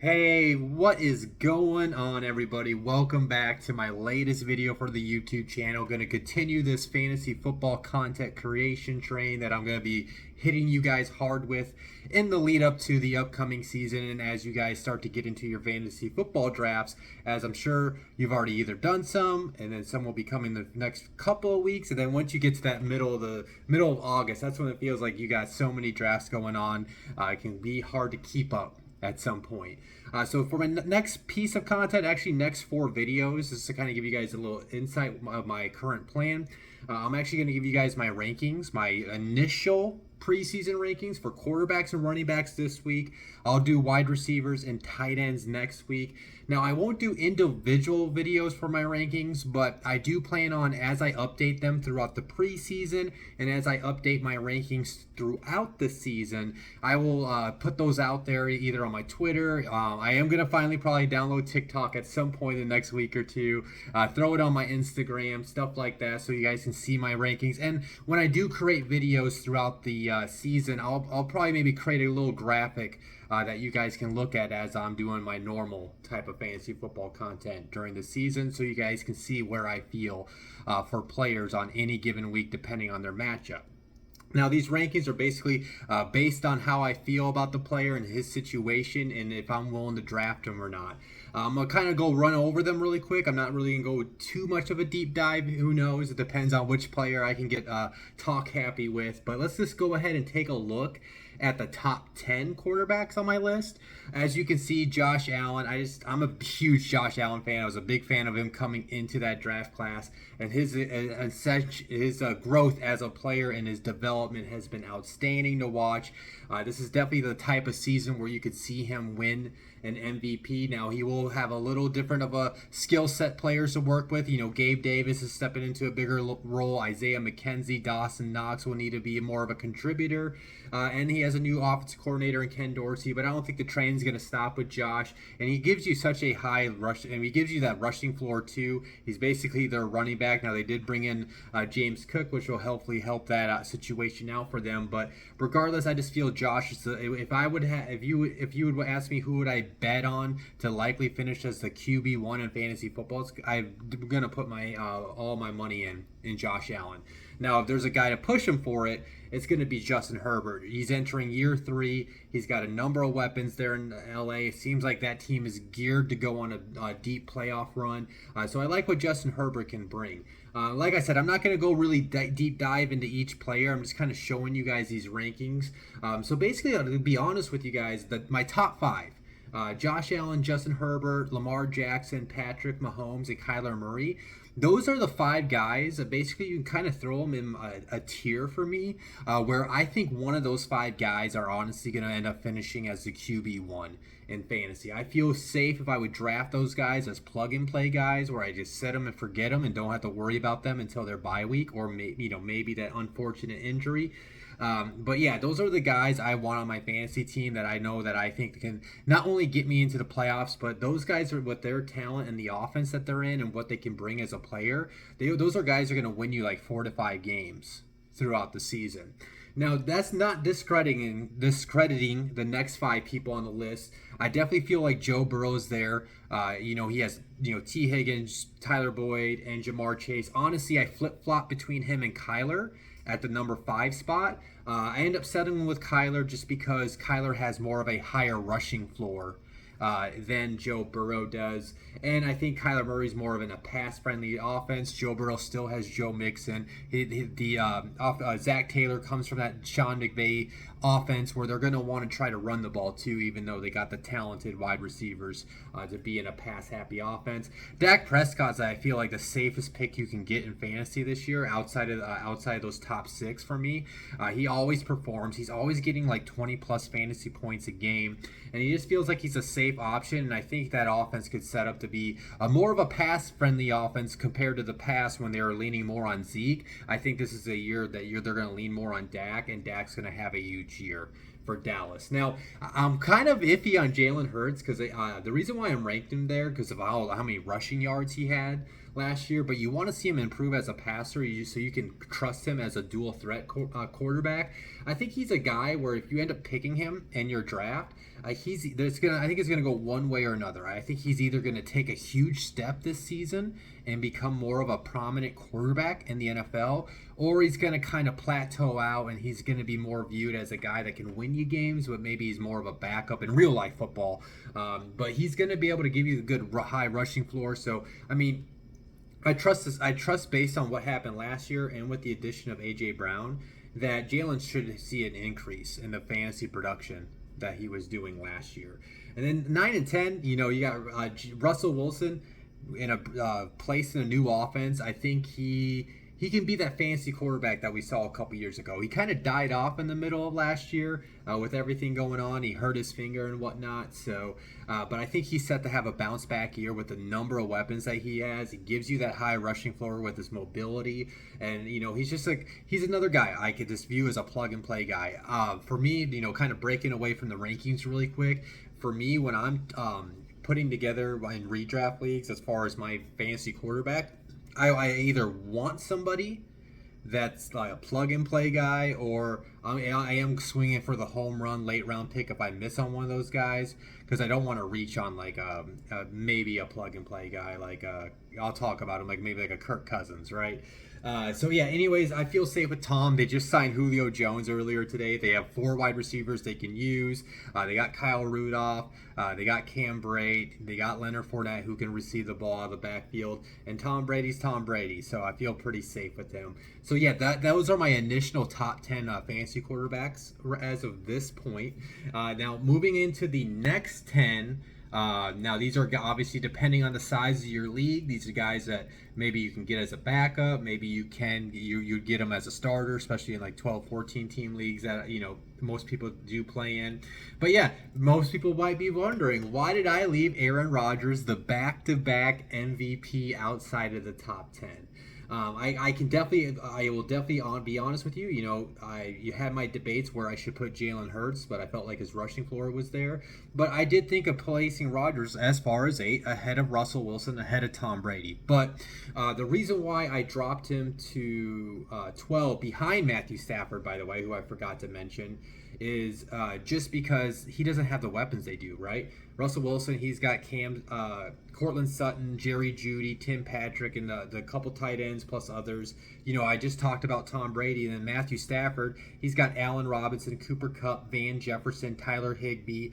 Hey, what is going on, everybody? Welcome back to my latest video for the YouTube channel. Going to continue this fantasy football content creation train that I'm going to be hitting you guys hard with in the lead up to the upcoming season, and as you guys start to get into your fantasy football drafts, as I'm sure you've already either done some, and then some will be coming the next couple of weeks, and then once you get to that middle of August, that's when it feels like you got so many drafts going on. It can be hard to keep up at some point. So for my next piece of content, actually next 4 videos, just to kind of give you guys a little insight of my current plan, I'm actually going to give you guys my rankings, my initial preseason rankings for quarterbacks and running backs this week. I'll do wide receivers and tight ends next week. Now, I won't do individual videos for my rankings, but I do plan on, as I update them throughout the preseason and as I update my rankings throughout the season, I will put those out there either on my Twitter. I am going to finally probably download TikTok at some point in the next week or two, throw it on my Instagram, stuff like that, so you guys can see my rankings. And when I do create videos throughout the season, I'll probably maybe create a little graphic that you guys can look at as I'm doing my normal type of fantasy football content during the season, so you guys can see where I feel for players on any given week depending on their matchup. Now, these rankings are basically based on how I feel about the player and his situation and if I'm willing to draft him or not. I'm going to kind of run over them really quick. I'm not really going to go too much of a deep dive. Who knows? It depends on which player I can get talk happy with. But let's just go ahead and take a look at the top 10 quarterbacks on my list. As you can see, Josh Allen, I'm a huge Josh Allen fan. I was a big fan of him coming into that draft class, and his growth as a player and his development has been outstanding to watch. This is definitely the type of season where you could see him win an MVP. Now, he will have a little different of a skill set players to work with. You know, Gabe Davis is stepping into a bigger role. Isaiah McKenzie, Dawson Knox will need to be more of a contributor. And he has a new offensive coordinator in Ken Dorsey, but I don't think the train's going to stop with Josh. And he gives you such a high rush, and he gives you that rushing floor too. He's basically their running back. Now, they did bring in James Cook, which will hopefully help that situation out for them. But regardless, I just feel Josh is if you would ask me who would I bet on to likely finish as the QB1 in fantasy football, I'm going to put my all my money in Josh Allen. Now, if there's a guy to push him for it, it's going to be Justin Herbert. He's entering year 3. He's got a number of weapons there in LA. It seems like that team is geared to go on a deep playoff run. So I like what Justin Herbert can bring. Like I said, I'm not going to go really deep dive into each player. I'm just kind of showing you guys these rankings. So basically, to be honest with you guys, my top 5. Josh Allen, Justin Herbert, Lamar Jackson, Patrick Mahomes, and Kyler Murray. Those are the 5 guys. Basically, you can kind of throw them in a tier for me, where I think one of those 5 guys are honestly going to end up finishing as the QB1 in fantasy. I feel safe if I would draft those guys as plug-and-play guys, where I just set them and forget them and don't have to worry about them until their bye week or maybe that unfortunate injury. But yeah, those are the guys I want on my fantasy team that I know that I think can not only get me into the playoffs, but those guys are with their talent and the offense that they're in and what they can bring as a player. Those are guys who are going to win you like 4 to 5 games throughout the season. Now, that's not discrediting the next 5 people on the list. I definitely feel like Joe Burrow's there. He has T. Higgins, Tyler Boyd, and Jamar Chase. Honestly, I flip-flop between him and Kyler at the number 5 spot. I end up settling with Kyler just because Kyler has more of a higher rushing floor than Joe Burrow does. And I think Kyler Murray's more of a pass-friendly offense. Joe Burrow still has Joe Mixon. Zach Taylor comes from that Sean McVay offense where they're going to want to try to run the ball too, even though they got the talented wide receivers to be in a pass-happy offense. Dak Prescott's, I feel like, the safest pick you can get in fantasy this year outside of those top 6 for me. He always performs. He's always getting like 20-plus fantasy points a game, and he just feels like he's a safe option, and I think that offense could set up to be more of a pass-friendly offense compared to the past when they were leaning more on Zeke. I think this is a year that they're going to lean more on Dak, and Dak's going to have a huge year for Dallas. Now, I'm kind of iffy on Jalen Hurts because the reason why I'm ranked him there because of how many rushing yards he had last year, but you want to see him improve as a passer so you can trust him as a dual threat quarterback. I think he's a guy where if you end up picking him in your draft, I think it's gonna go one way or another. I think he's either gonna take a huge step this season and become more of a prominent quarterback in the NFL, or he's gonna kind of plateau out and he's gonna be more viewed as a guy that can win you games, but maybe he's more of a backup in real life football. But he's gonna be able to give you a good high rushing floor. So I mean, I trust this. I trust based on what happened last year and with the addition of AJ Brown that Jalen should see an increase in the fantasy production that he was doing last year. And then 9 and 10, you got Russell Wilson in a place in a new offense. I think he can be that fantasy quarterback that we saw a couple years ago. He kind of died off in the middle of last year with everything going on. He hurt his finger and whatnot. So, but I think he's set to have a bounce back year with the number of weapons that he has. He gives you that high rushing floor with his mobility, and he's another guy I could just view as a plug and play guy. For me, kind of breaking away from the rankings really quick. For me, when I'm putting together in redraft leagues as far as my fantasy quarterback, I either want somebody that's like a plug-and-play guy, or I am swinging for the home run late-round pick if I miss on one of those guys, because I don't want to reach on like maybe a plug-and-play guy. Like I'll talk about him, like maybe like a Kirk Cousins, right? So yeah, anyways, I feel safe with Tom. They just signed Julio Jones earlier today. They have 4 wide receivers they can use. They got Kyle Rudolph. They got Cam Brate. They got Leonard Fournette, who can receive the ball out of the backfield. And Tom Brady's Tom Brady, so I feel pretty safe with him. So yeah, those are my initial top 10 fantasy quarterbacks as of this point. Now, moving into the next 10, now these are obviously depending on the size of your league. These are guys that maybe you can get as a backup, maybe you get them as a starter, especially in like 12-14 team leagues that most people do play in. But yeah, most people might be wondering, why did I leave Aaron Rodgers, the back-to-back MVP, outside of the top 10? I will definitely be honest with you. You had my debates where I should put Jalen Hurts, but I felt like his rushing floor was there. But I did think of placing Rodgers as far as 8, ahead of Russell Wilson, ahead of Tom Brady. But the reason why I dropped him to 12 behind Matthew Stafford, by the way, who I forgot to mention, is just because he doesn't have the weapons they do, right? Russell Wilson, he's got Cortland Sutton, Jerry Jeudy, Tim Patrick, and the couple tight ends plus others. I just talked about Tom Brady, and then Matthew Stafford, he's got Allen Robinson, Cooper Kupp, Van Jefferson, Tyler Higbee.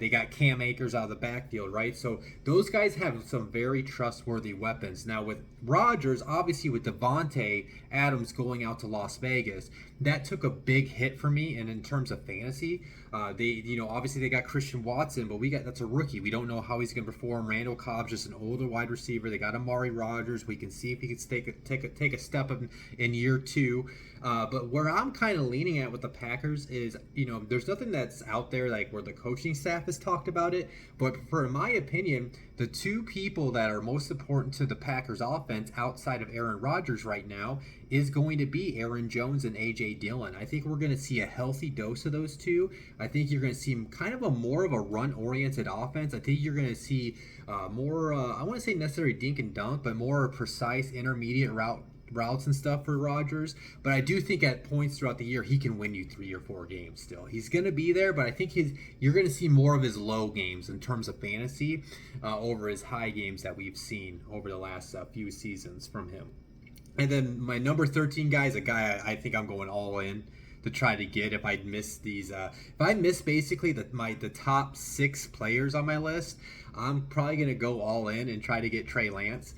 They got Cam Akers out of the backfield, right? So those guys have some very trustworthy weapons. Now with Rodgers, obviously with Devontae Adams going out to Las Vegas, that took a big hit for me, and in terms of fantasy, obviously they got Christian Watson, but that's a rookie. We don't know how he's going to perform. Randall Cobb's just an older wide receiver. They got Amari Rodgers. We can see if he can take a step up in year 2. But where I'm kind of leaning at with the Packers is, there's nothing that's out there like where the coaching staff has talked about it. But in my opinion, the 2 people that are most important to the Packers offense outside of Aaron Rodgers right now is going to be Aaron Jones and A.J. Dillon. I think we're going to see a healthy dose of those 2. I think you're going to see kind of more of a run-oriented offense. I think you're going to see more, I want to say necessarily dink and dunk, but more precise intermediate routes and stuff for Rodgers. But I do think at points throughout the year he can win you 3 or 4 games still. He's going to be there, but I think you're going to see more of his low games in terms of fantasy over his high games that we've seen over the last few seasons from him. And then my number 13 guy is a guy I think I'm going all in to try to get if I miss these. If I miss basically the top 6 players on my list, I'm probably going to go all in and try to get Trey Lance.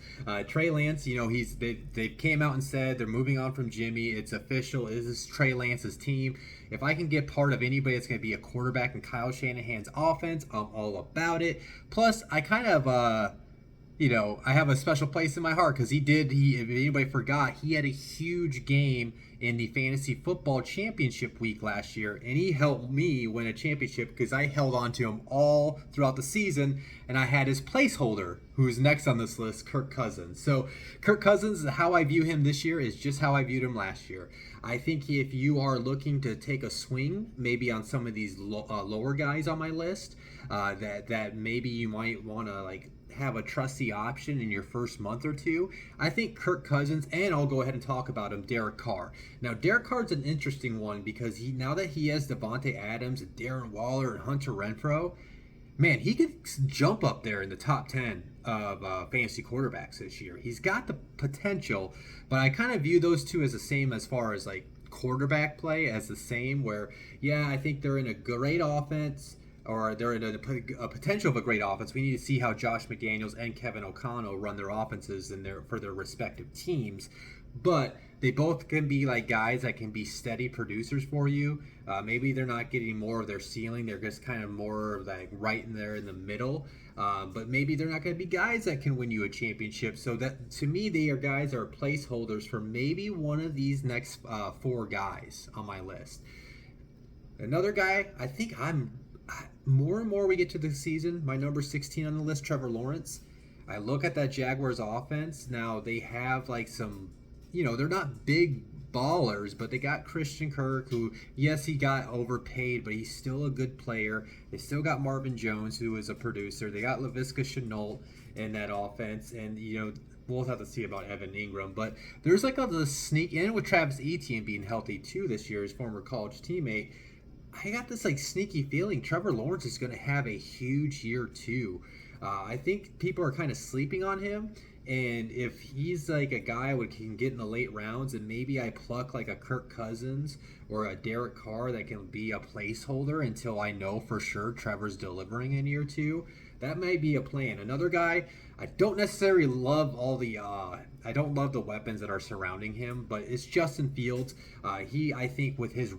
Trey Lance, they came out and said they're moving on from Jimmy. It's official. This is Trey Lance's team. If I can get part of anybody that's going to be a quarterback in Kyle Shanahan's offense, I'm all about it. Plus, I kind of I have a special place in my heart because if anybody forgot, he had a huge game in the fantasy football championship week last year, and he helped me win a championship because I held on to him all throughout the season, and I had his placeholder, who's next on this list, Kirk Cousins. So Kirk Cousins, how I view him this year is just how I viewed him last year. I think if you are looking to take a swing, maybe on some of these lower guys on my list, that maybe you might want to have a trusty option in your first month or two, I think Kirk Cousins, and I'll go ahead and talk about him, Derek Carr. Now, Derek Carr's an interesting one because now that he has Devontae Adams, Darren Waller, and Hunter Renfrow, man, he could jump up there in the top 10 of fantasy quarterbacks this year. He's got the potential, but I kind of view those two as the same as far as like quarterback play as the same, where, yeah, I think they're in a great offense, or they're in a potential of a great offense. We need to see how Josh McDaniels and Kevin O'Connell run their offenses for their respective teams. But they both can be like guys that can be steady producers for you. Maybe they're not getting more of their ceiling. They're just kind of more like right in there in the middle. But maybe they're not going to be guys that can win you a championship. So that, to me, they are guys that are placeholders for maybe one of these next four guys on my list. Another guy, I think more and more we get to the season, my number 16 on the list, Trevor Lawrence. I look at that Jaguars offense. Now they have like some, they're not big ballers, but they got Christian Kirk, who, yes, he got overpaid, but he's still a good player. They still got Marvin Jones, who is a producer. They got Laviska Shenault in that offense, and we'll have to see about Evan Ingram. But there's like a sneak in with Travis Etienne being healthy too this year, his former college teammate. I got this like sneaky feeling Trevor Lawrence is going to have a huge year too. I think people are kind of sleeping on him, and if he's like a guy who can get in the late rounds, and maybe I pluck like a Kirk Cousins or a Derek Carr that can be a placeholder until I know for sure Trevor's delivering in year two, that might be a plan. Another guy, I don't necessarily love I don't love the weapons that are surrounding him, but it's Justin Fields. He, I think, with his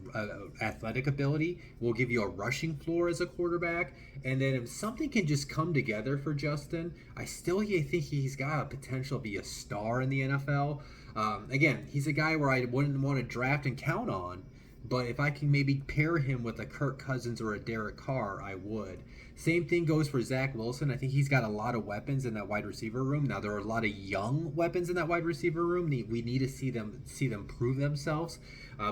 athletic ability, will give you a rushing floor as a quarterback. And then if something can just come together for Justin, I think he's got a potential to be a star in the NFL. Again, he's a guy where I wouldn't want to draft and count on, but if I can maybe pair him with a Kirk Cousins or a Derek Carr, I would. Same thing goes for Zach Wilson. I think he's got a lot of weapons in that wide receiver room. Now, there are a lot of young weapons in that wide receiver room. We need to see them prove themselves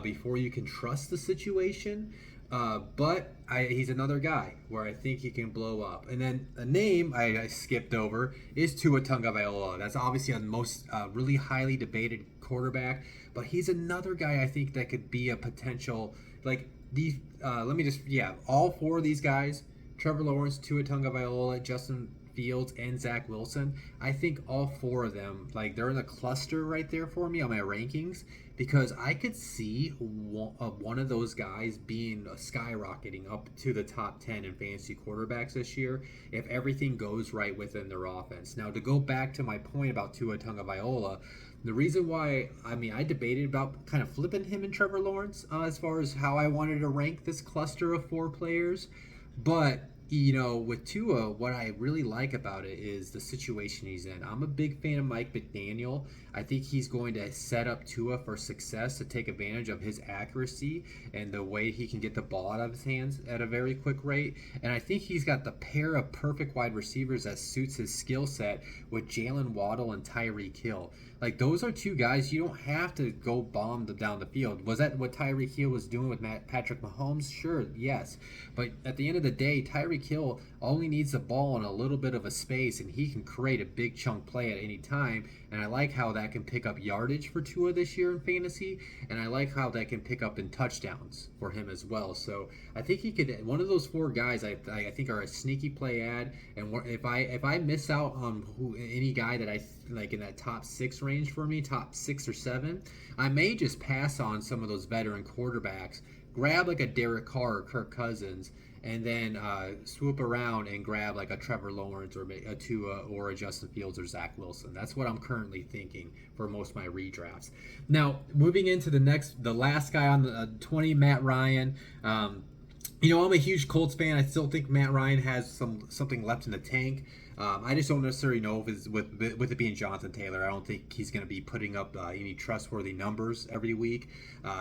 before you can trust the situation. But he's another guy where I think he can blow up. And then a name I skipped over is Tua Tagovailoa. That's obviously the most really highly debated quarterback, but he's another guy I think that could be a potential, like these. All four of these guys, Trevor Lawrence, Tua Tagovailoa, Justin Fields, and Zach Wilson, I think all four of them, like, they're in a cluster right there for me on my rankings, because I could see one of those guys being skyrocketing up to the top 10 in fantasy quarterbacks this year if everything goes right within their offense. Now, to go back to my point about Tua Tagovailoa, the reason why, I debated about kind of flipping him and Trevor Lawrence as far as how I wanted to rank this cluster of four players. But, with Tua, what I really like about it is the situation he's in. I'm a big fan of Mike McDaniel. I think he's going to set up Tua for success to take advantage of his accuracy and the way he can get the ball out of his hands at a very quick rate. And I think he's got the pair of perfect wide receivers that suits his skill set with Jalen Waddle and Tyreek Hill. Like, those are two guys you don't have to go bomb them down the field. Was that what Tyreek Hill was doing with Patrick Mahomes? Sure, yes. But at the end of the day, Tyreek Hill only needs the ball in a little bit of a space, and he can create a big chunk play at any time. And I like how that can pick up yardage for Tua this year in fantasy, and I like how that can pick up in touchdowns for him as well. So I think he could, one of those four guys I think are a sneaky play ad. And if I miss out on any guy that I like in that top 6 range for me, top 6 or 7, I may just pass on some of those veteran quarterbacks, grab like a Derek Carr or Kirk Cousins, and then swoop around and grab like a Trevor Lawrence or a Tua or a Justin Fields or Zach Wilson. That's what I'm currently thinking for most of my redrafts. Now, moving into the last guy on the 20, Matt Ryan. I'm a huge Colts fan. I still think Matt Ryan has something left in the tank. I just don't necessarily know if it's with it being Jonathan Taylor. I don't think he's going to be putting up any trustworthy numbers every week.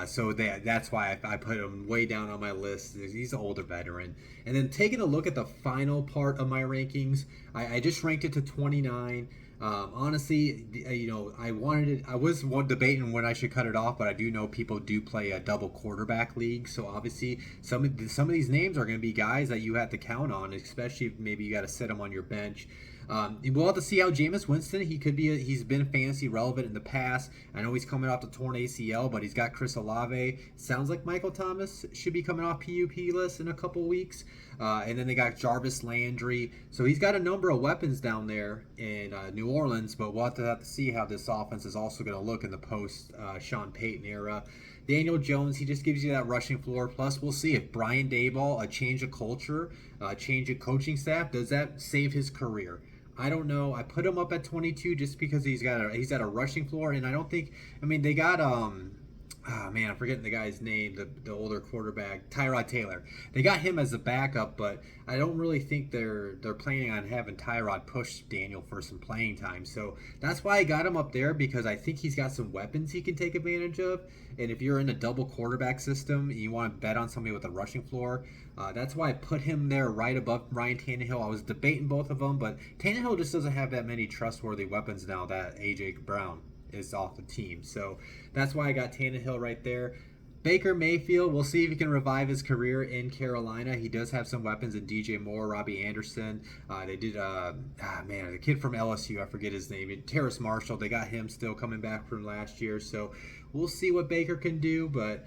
So that's why I put him way down on my list. He's an older veteran. And then taking a look at the final part of my rankings, I just ranked it to 29. Honestly, I was debating when I should cut it off, but I do know people do play a double quarterback league, so obviously some of these names are going to be guys that you have to count on, especially if maybe you got to sit them on your bench. We'll have to see how Jameis Winston, he's been fantasy relevant in the past. I know he's coming off the torn ACL, but he's got Chris Olave. Sounds like Michael Thomas should be coming off PUP list in a couple weeks. And then they got Jarvis Landry. So he's got a number of weapons down there in New Orleans, but we'll have to see how this offense is also going to look in the post Sean Payton era. Daniel Jones, he just gives you that rushing floor. Plus, we'll see if Brian Daboll, a change of culture, a change of coaching staff, does that save his career? I don't know. I put him up at 22 just because he's at a rushing floor, and I don't think. I mean, they got I'm forgetting the guy's name, the older quarterback, Tyrod Taylor. They got him as a backup, but I don't really think they're planning on having Tyrod push Daniel for some playing time. So that's why I got him up there, because I think he's got some weapons he can take advantage of. And if you're in a double quarterback system and you want to bet on somebody with a rushing floor, that's why I put him there right above Ryan Tannehill. I was debating both of them, but Tannehill just doesn't have that many trustworthy weapons now that A.J. Brown is off the team. So that's why I got Tannehill right there. Baker Mayfield, we'll see if he can revive his career in Carolina. He does have some weapons in DJ Moore, Robbie Anderson. They did, the kid from LSU, I forget his name, Terrace Marshall. They got him still coming back from last year. So we'll see what Baker can do. But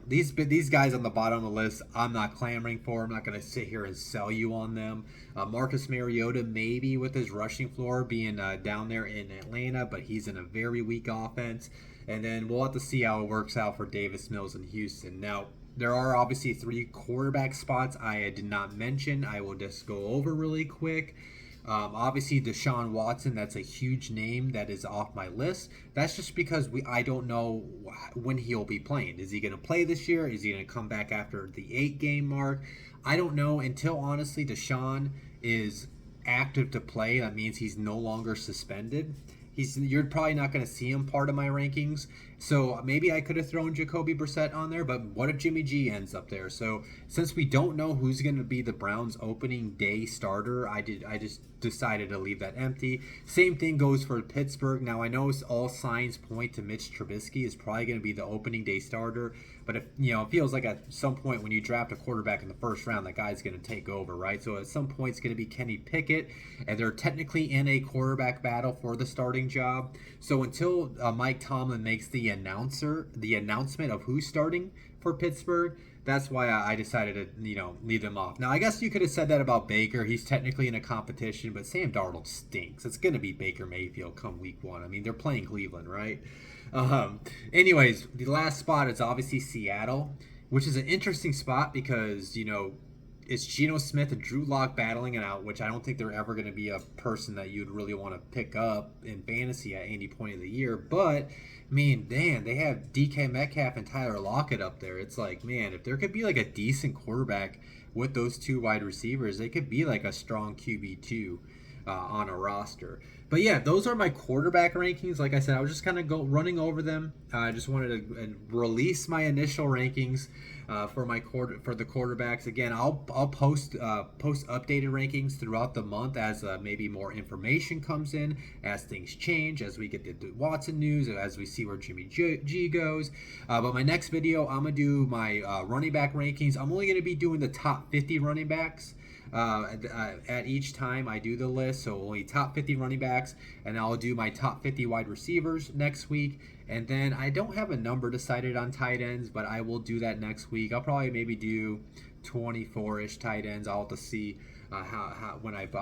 these guys on the bottom of the list, I'm not clamoring for. I'm not going to sit here and sell you on them. Marcus Mariota, maybe with his rushing floor being down there in Atlanta, but he's in a very weak offense. And then we'll have to see how it works out for Davis Mills in Houston. Now, there are obviously 3 quarterback spots I did not mention. I will just go over really quick. Obviously, Desean Watson, that's a huge name that is off my list. That's just because I don't know when he'll be playing. Is he going to play this year? Is he going to come back after the 8-game mark? I don't know until, honestly, Desean is active to play. That means he's no longer suspended. You're probably not going to see him part of my rankings. So maybe I could have thrown Jacoby Brissett on there, but what if Jimmy G ends up there? So since we don't know who's going to be the Browns' opening day starter, I just decided to leave that empty. Same thing goes for Pittsburgh. Now I know all signs point to Mitch Trubisky is probably going to be the opening day starter, but it feels like at some point when you draft a quarterback in the first round, that guy's going to take over, right? So at some point it's going to be Kenny Pickett, and they're technically in a quarterback battle for the starting job. So until Mike Tomlin makes the announcement of who's starting for Pittsburgh, that's why I decided to leave them off. Now I guess you could have said that about Baker. He's technically in a competition, but Sam Darnold stinks. It's going to be Baker Mayfield come week 1. I mean, they're playing Cleveland, right? Anyways, the last spot is obviously Seattle, which is an interesting spot because it's Geno Smith and Drew Lock battling it out, which I don't think they're ever going to be a person that you'd really want to pick up in fantasy at any point of the year. But, they have DK Metcalf and Tyler Lockett up there. It's like, man, if there could be like a decent quarterback with those 2 wide receivers, they could be like a strong QB2 on a roster. But yeah, those are my quarterback rankings. Like I said, I was just kind of running over them. I just wanted to release my initial rankings for the quarterbacks. Again, I'll post updated rankings throughout the month as maybe more information comes in, as things change, as we get the Watson news, as we see where Jimmy G goes. But my next video, I'm gonna do my running back rankings. I'm only gonna be doing the top 50 running backs. At each time I do the list, so only top 50 running backs, and I'll do my top 50 wide receivers next week. And then I don't have a number decided on tight ends, but I will do that next week. I'll probably maybe do 24-ish tight ends. I'll have to see how when I've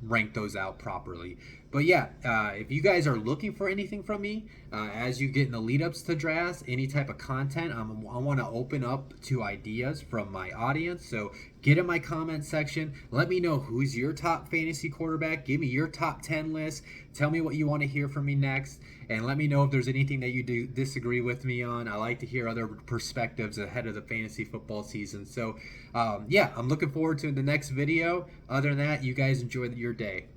ranked those out properly. But yeah, if you guys are looking for anything from me as you get in the lead-ups to drafts, any type of content, I want to open up to ideas from my audience. So get in my comment section. Let me know who's your top fantasy quarterback. Give me your top 10 list. Tell me what you want to hear from me next. And let me know if there's anything that you do disagree with me on. I like to hear other perspectives ahead of the fantasy football season. So, I'm looking forward to the next video. Other than that, you guys enjoy your day.